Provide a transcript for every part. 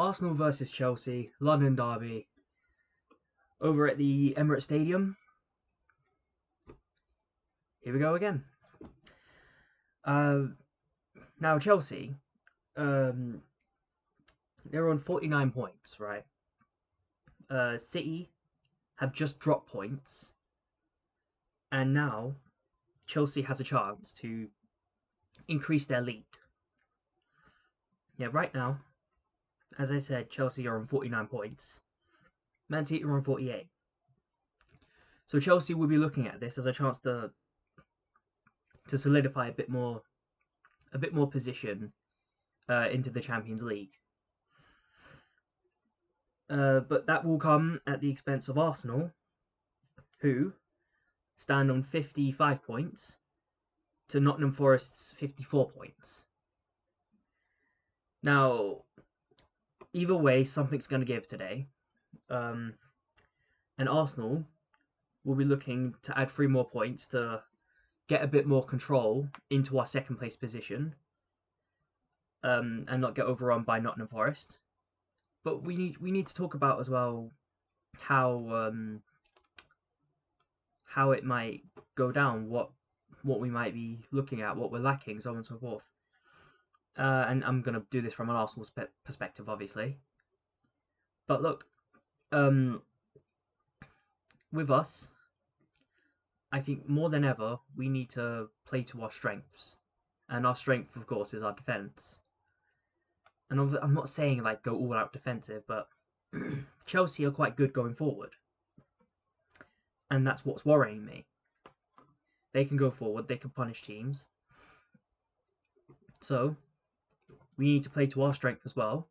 Arsenal versus Chelsea, London derby, over at the Emirates Stadium. Here we go again. Now Chelsea, they're on 49 points, right? City have just dropped points, and now Chelsea has a chance to increase their lead. Yeah, right now, as I said, Chelsea are on 49 points. Man City are on 48. So Chelsea will be looking at this as a chance to solidify a bit more position into the Champions League. But that will come at the expense of Arsenal, who stand on 55 points to Nottingham Forest's 54 points. Now, either way, something's going to give today. And Arsenal will be looking to add 3 more points to get a bit more control into our second place position, and not get overrun by Nottingham Forest. But we need to talk about as well how it might go down, what we might be looking at, what we're lacking, so on and so forth. And I'm gonna do this from an Arsenal perspective, obviously. But look, with us, I think more than ever we need to play to our strengths, and our strength, of course, is our defense. And I'm not saying like go all out defensive, but Chelsea are quite good going forward, and that's what's worrying me. They can go forward, they can punish teams. So we need to play to our strength as well,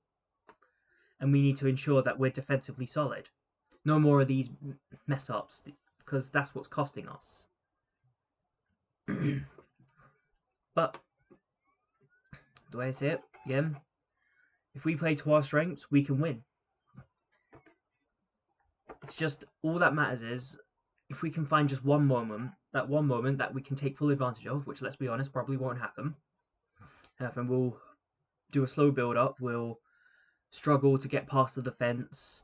and we need to ensure that we're defensively solid. No more of these mess ups, because that's what's costing us. But the way I say it, again, if we play to our strengths, we can win. It's just all that matters is if we can find just one moment that we can take full advantage of, which, let's be honest, probably won't happen. And we'll do a slow build up, we'll struggle to get past the defence,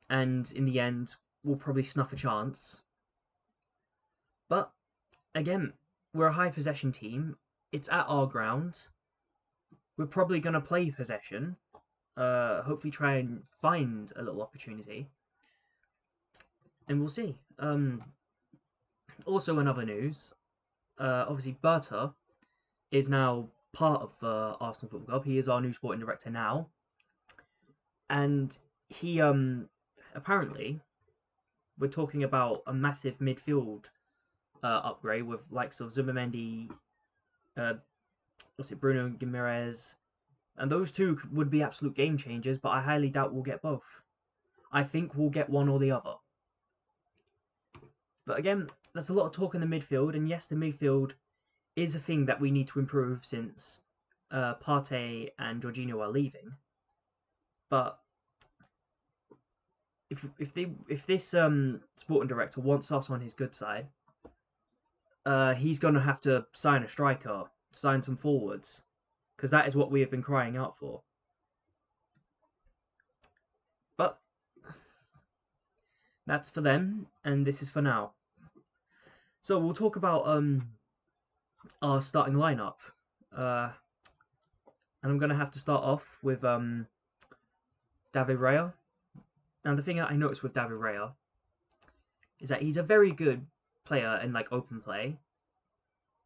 and in the end, we'll probably snuff a chance. But again, we're a high possession team. It's at our ground. We're probably going to play possession. Hopefully try and find a little opportunity. And we'll see. Also in other news, obviously Berta is now part of Arsenal Football Club. He is our new sporting director now. And he, apparently, we're talking about a massive midfield upgrade with likes of Zubimendi, Bruno Guimaraes, and those two would be absolute game changers, but I highly doubt we'll get both. I think we'll get one or the other. But again, there's a lot of talk in the midfield, and yes, the midfield is a thing that we need to improve since Partey and Jorginho are leaving. But if this sporting director wants us on his good side, he's going to have to sign a striker, sign some forwards, because that is what we have been crying out for. But that's for them, and this is for now. So we'll talk about our starting lineup, and I'm going to have to start off with David Raya. Now, the thing I noticed with David Raya is that he's a very good player in like open play.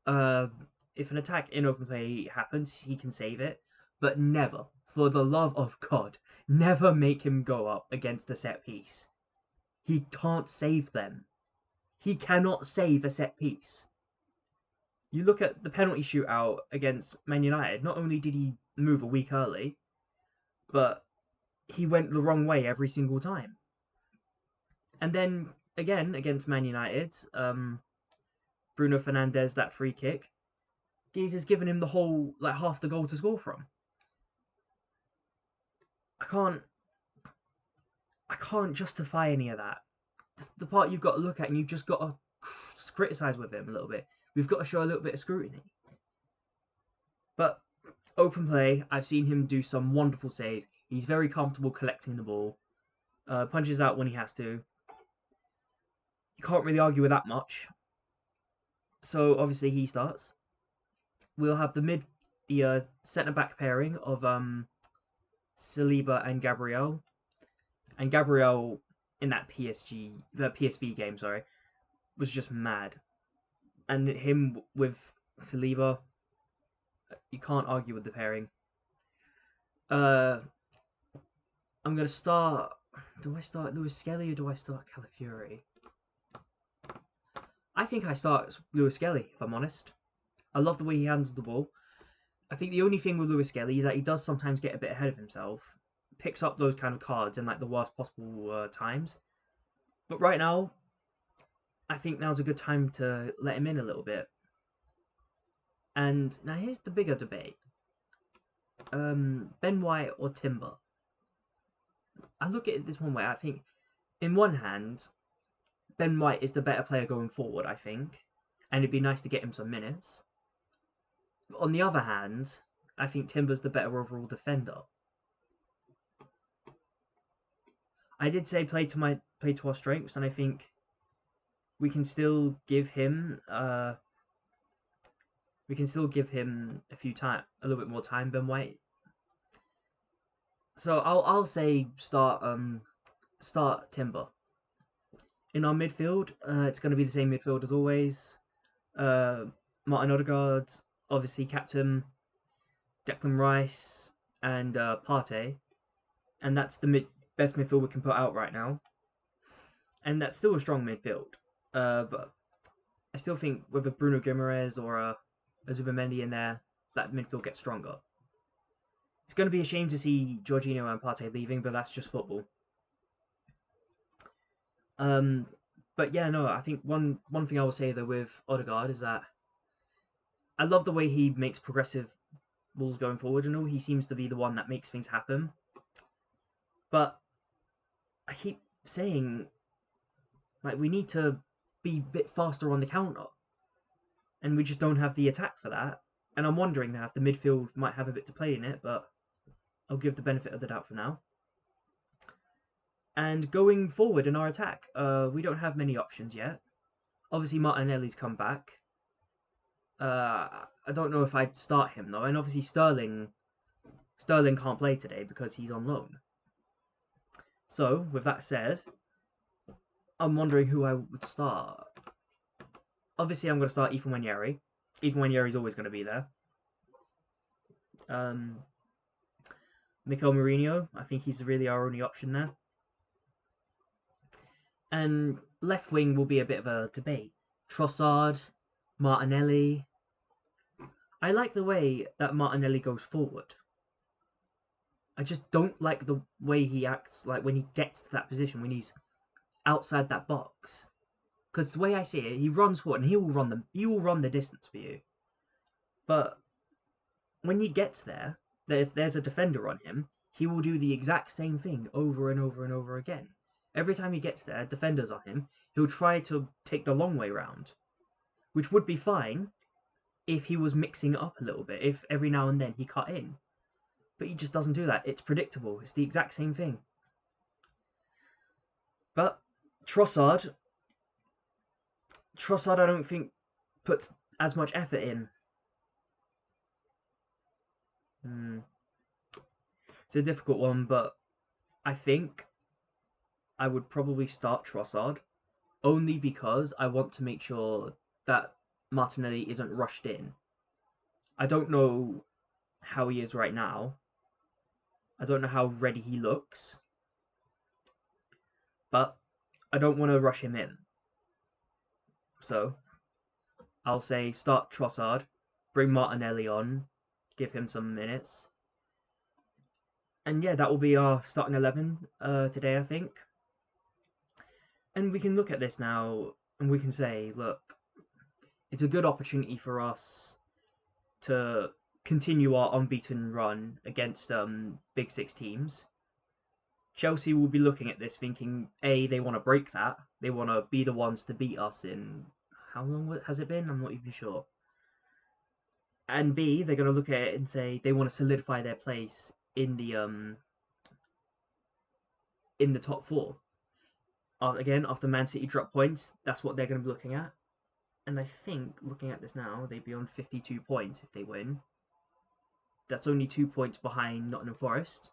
If an attack in open play happens, he can save it, but never, for the love of God, never make him go up against a set piece. He can't save them. He cannot save a set piece. You look at the penalty shootout against Man United, not only did he move a week early, but he went the wrong way every single time. And then, again, against Man United, Bruno Fernandes, that free kick, Geezer's given him the whole, like, half the goal to score from. I can't justify any of that. The part you've got to look at, and you've just got to criticise with him a little bit. We've got to show a little bit of scrutiny. But open play, I've seen him do some wonderful saves. He's very comfortable collecting the ball. Punches out when he has to. You can't really argue with that much. So obviously he starts. We'll have the centre back pairing of Saliba and Gabriel. And Gabriel in that PSV game, sorry, was just mad. And him with Saliba, you can't argue with the pairing. I'm gonna start. Do I start Lewis Skelly or do I start Calafiori? I think I start Lewis Skelly, if I'm honest. I love the way he handles the ball. I think the only thing with Lewis Skelly is that he does sometimes get a bit ahead of himself, picks up those kind of cards in like the worst possible times. But right now, I think now's a good time to let him in a little bit. And now here's the bigger debate. Ben White or Timber? I look at it this one way. I think, in one hand, Ben White is the better player going forward, I think. And it'd be nice to get him some minutes. On the other hand, I think Timber's the better overall defender. I did say play to our strengths, and I think we can still give him a little bit more time, Ben White. So I'll say start Timber. In our midfield, it's going to be the same midfield as always. Martin Odegaard, obviously captain, Declan Rice, and Partey, and that's the best midfield we can put out right now. And that's still a strong midfield, but I still think with a Bruno Guimaraes or a Zubimendi in there, that midfield gets stronger. It's going to be a shame to see Jorginho and Partey leaving, but that's just football. But yeah, no, I think one thing I will say though with Odegaard is that I love the way he makes progressive balls going forward. I know he seems to be the one that makes things happen, but I keep saying like we need to be a bit faster on the counter, and we just don't have the attack for that. And I'm wondering now if the midfield might have a bit to play in it, but I'll give the benefit of the doubt for now. And going forward in our attack, we don't have many options yet. Obviously, Martinelli's come back. I don't know if I'd start him though, and obviously Sterling can't play today because he's on loan. So, with that said, I'm wondering who I would start. Obviously, I'm going to start Ethan Nwaneri. Ethan Nwaneri's always going to be there. Mikel Merino, I think he's really our only option there. And left wing will be a bit of a debate. Trossard, Martinelli. I like the way that Martinelli goes forward. I just don't like the way he acts like when he gets to that position, when he's outside that box. Because the way I see it, he runs forward and he will run the distance for you. But when he gets there, if there's a defender on him, he will do the exact same thing over and over and over again. Every time he gets there, defenders on him, he'll try to take the long way round, which would be fine if he was mixing it up a little bit, if every now and then he cut in. But he just doesn't do that. It's predictable. It's the exact same thing. But Trossard, I don't think puts as much effort in. It's a difficult one, but I think I would probably start Trossard only because I want to make sure that Martinelli isn't rushed in. I don't know how he is right now. I don't know how ready he looks. But I don't want to rush him in. So I'll say start Trossard, bring Martinelli on, give him some minutes. And yeah, that will be our starting 11 today, I think. And we can look at this now and we can say, look, it's a good opportunity for us to continue our unbeaten run against Big Six teams. Chelsea will be looking at this thinking, A, they want to break that. They want to be the ones to beat us in... How long has it been? I'm not even sure. and B, they're going to look at it and say they want to solidify their place in the top four. Again, after Man City drop points, that's what they're going to be looking at. And I think, looking at this now, they'd be on 52 points if they win. That's only 2 points behind Nottingham Forest.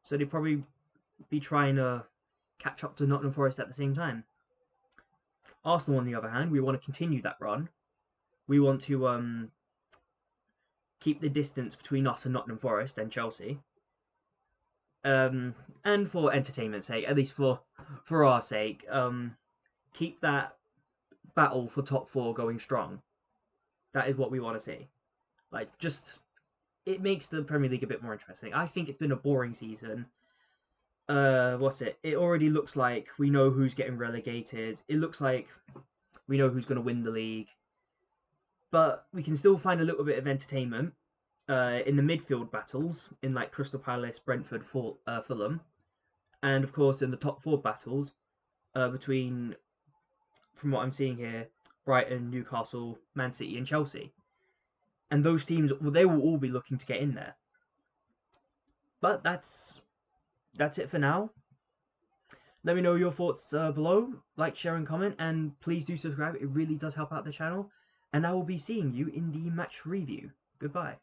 So they'd probably be trying to catch up to Nottingham Forest at the same time. Arsenal, on the other hand, we want to continue that run. We want to keep the distance between us and Nottingham Forest and Chelsea. And for entertainment's sake, at least for our sake, keep that battle for top four going strong. That is what we want to see. Like, just, it makes the Premier League a bit more interesting. I think it's been a boring season. It already looks like we know who's getting relegated. It looks like we know who's going to win the league. But we can still find a little bit of entertainment in the midfield battles, in like Crystal Palace, Brentford, Fulham, and of course in the top four battles between, from what I'm seeing here, Brighton, Newcastle, Man City, and Chelsea. And those teams, well, they will all be looking to get in there. But that's it for now. Let me know your thoughts below. Like, share, and comment, and please do subscribe. It really does help out the channel. And I will be seeing you in the match review. Goodbye.